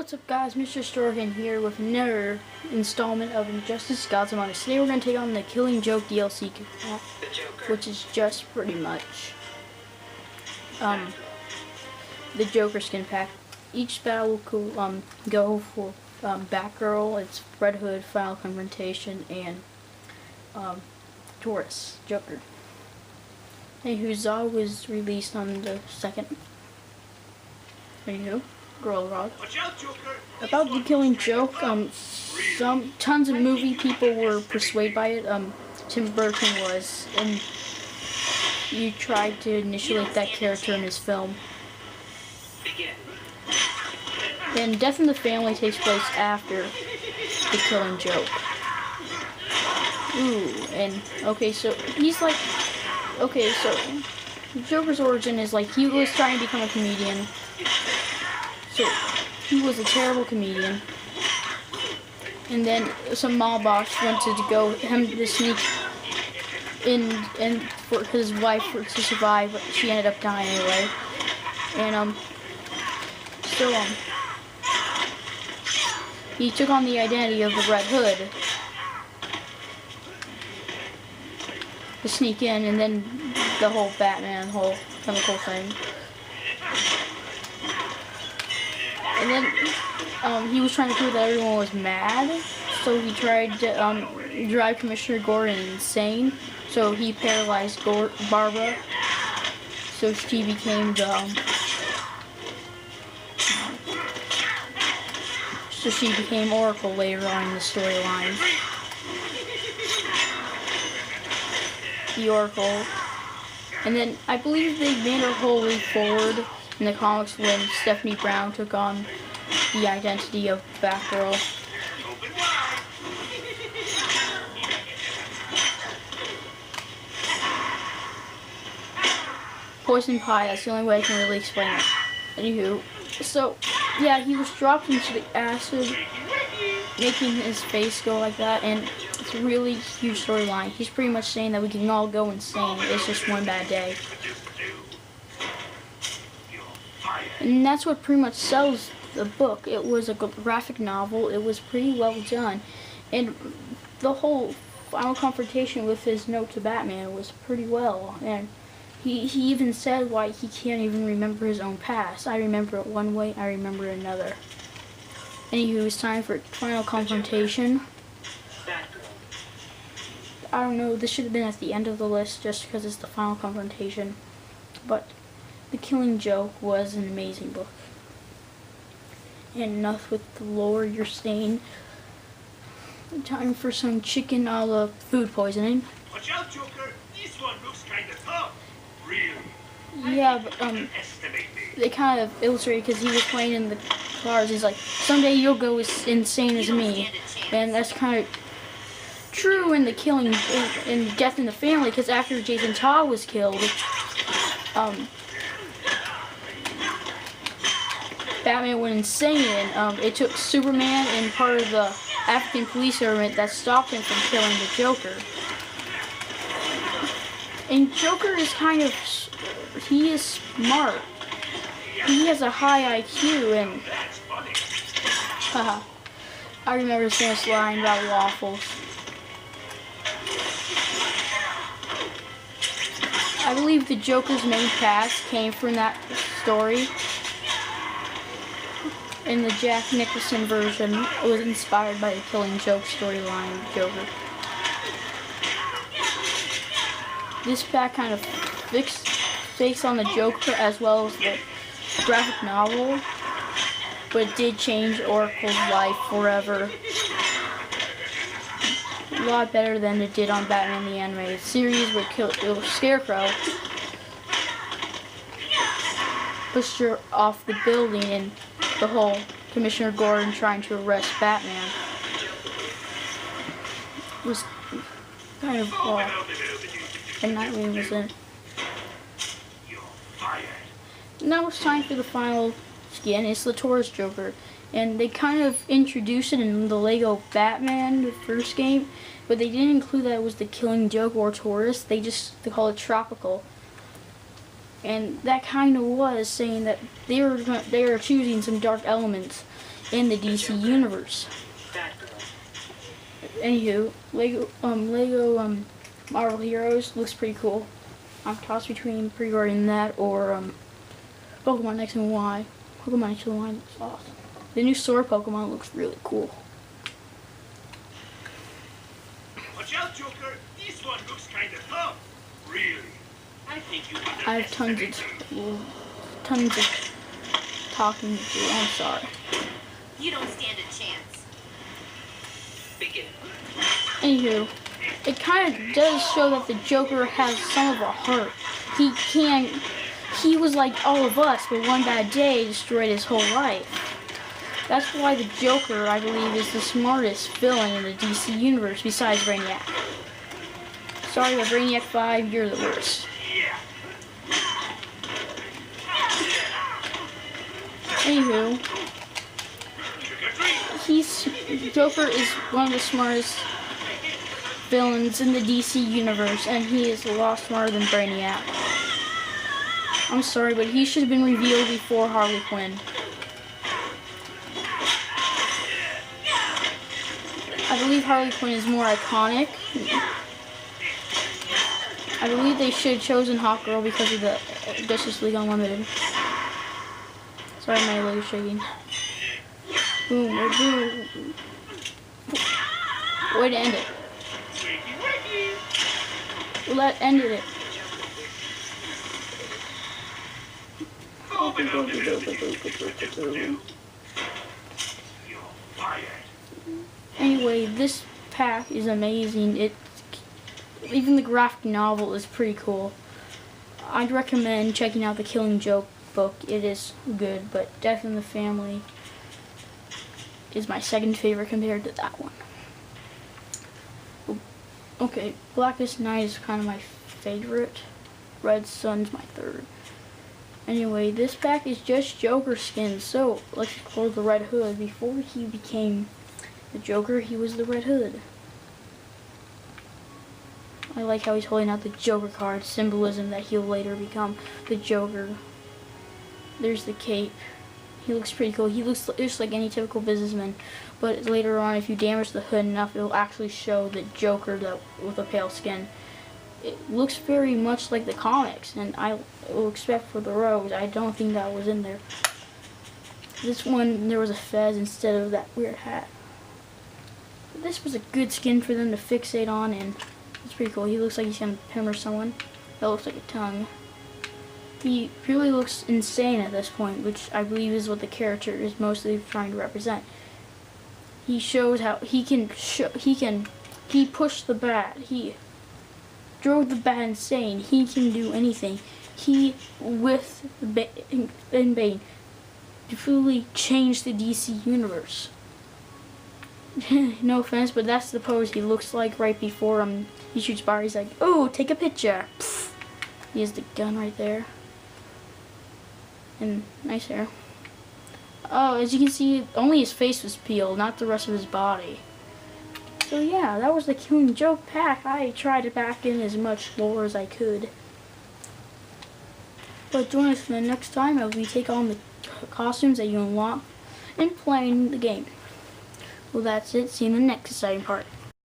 What's up guys, Mr. Storgan here with another installment of Injustice Gods Among Us. Today we're going to take on the Killing Joke DLC, which is just pretty much the Joker skin pack. Each battle will go for Batgirl, it's Red Hood, Final Confrontation, and Taurus, Joker. And Huzzah was released on the 2nd. There you go. Girl Rod. About the Killing Joke, tons of movie people were persuaded by it. Tim Burton was, and you tried to initiate that character in his film. Then Death in the Family takes place after the Killing Joke. Ooh, and okay, so he's like, okay, so Joker's origin is like he was trying to become a comedian. So, he was a terrible comedian, and then some mob boss wanted to go him to sneak in and for his wife to survive, but she ended up dying anyway. And he took on the identity of the Red Hood to sneak in, and then the whole Batman whole chemical thing. And then he was trying to prove that everyone was mad, so he tried to drive Commissioner Gordon insane. So he paralyzed Barbra, so she became the Orcale later on in the storyline. The Orcale, and then I believe they made her whole leap forward in the comics when Stephanie Brown took on the identity of Batgirl. Poison pie, that's the only way I can really explain it. Anywho, so yeah, he was dropped into the acid, making his face go like that, and it's a really huge storyline. He's pretty much saying that we can all go insane, it's just one bad day. And that's what pretty much sells the book. It was a graphic novel. It was pretty well done. And the whole Final Confrontation with his note to Batman was pretty well. And he even said why he can't even remember his own past. I remember it one way, I remember it another. Anywho, it's time for Final Confrontation. I don't know, this should have been at the end of the list just because it's the Final Confrontation. But The Killing Joke was an amazing book. And enough with the lore you're saying. Time for some chicken a la food poisoning. Watch out, Joker! This one looks kind of tough. Really? Yeah, but they kind of illustrated because he was playing in the cars. He's like, someday you'll go as insane as me, and that's kind of true in the Killing in Death in the Family. Because after Jason Todd was killed, Batman went insane, and it took Superman and part of the African police service that stopped him from killing the Joker. And Joker is kind of, he is smart. He has a high IQ, and haha, I remember seeing this line about waffles. I believe the Joker's main cast came from that story. In the Jack Nicholson version, it was inspired by the Killing Joke storyline of Joker. This pack kind of fakes on the Joker as well as the graphic novel, but it did change Oracle's life forever. A lot better than it did on Batman the Animated Series, where Scarecrow pushed her off the building, and the whole Commissioner Gordon trying to arrest Batman was kind of and Nightwing was in. Now it's time for the final skin. It's the Taurus Joker, and they kind of introduced it in the Lego Batman, the first game, but they didn't include that it was the Killing Joke or Taurus. They call it Tropical. And that kind of was saying that they were choosing some dark elements in the DC universe. Anywho, Lego Marvel Heroes looks pretty cool. I'm tossed between pre-ordering that or Pokemon X and Y. Pokemon X and Y looks awesome. The new Sword Pokemon looks really cool. Watch out, Joker. This one looks kind of tough. Really? I think you I have tons of talking to do. I'm sorry. You don't stand a chance. Begin. Anywho, it kind of does show that the Joker has some of a heart. He was like all of us, but one bad day destroyed his whole life. That's why the Joker, I believe, is the smartest villain in the DC universe besides Brainiac. Sorry, but Brainiac 5, you're the worst. Anywho, Joker is one of the smartest villains in the DC universe, and he is a lot smarter than Brainiac. I'm sorry, but he should have been revealed before Harley Quinn. I believe Harley Quinn is more iconic. I believe they should have chosen Hawkgirl because of the Justice League Unlimited. Sorry, my leg is shaking. Boom, boom. Way to end it. Well, that ended it. Anyway, this pack is amazing. Even the graphic novel is pretty cool. I'd recommend checking out the Killing Joke book. It is good, but Death in the Family is my second favorite compared to that one. Okay, Blackest Night is kind of my favorite. Red Sun's my third. Anyway, this pack is just Joker skins. So let's explore the Red Hood. Before he became the Joker, he was the Red Hood. I like how he's holding out the Joker card, symbolism that he'll later become the Joker. There's the cape. He looks pretty cool. He looks just like any typical businessman, but later on, if you damage the hood enough, it'll actually show the Joker with a pale skin. It looks very much like the comics, and I will expect for the Rogues. I don't think that was in there. This one, there was a fez instead of that weird hat. But this was a good skin for them to fixate on, and it's pretty cool. He looks like he's gonna hammer someone. That looks like a tongue. He really looks insane at this point, which I believe is what the character is mostly trying to represent. He shows how he pushed the bat. He drove the bat insane. He can do anything. He, with Bane, truly changed the DC universe. No offense, but that's the pose he looks like right before he shoots Barbra. He's like, "Oh, take a picture." Pfft. He has the gun right there. And nice hair. Oh, as you can see, only his face was peeled, not the rest of his body. So yeah, that was the Killing Joke pack. I tried to pack in as much lore as I could. But join us for the next time as we take on the costumes that you unlock and playing the game. Well, that's it. See you in the next exciting part.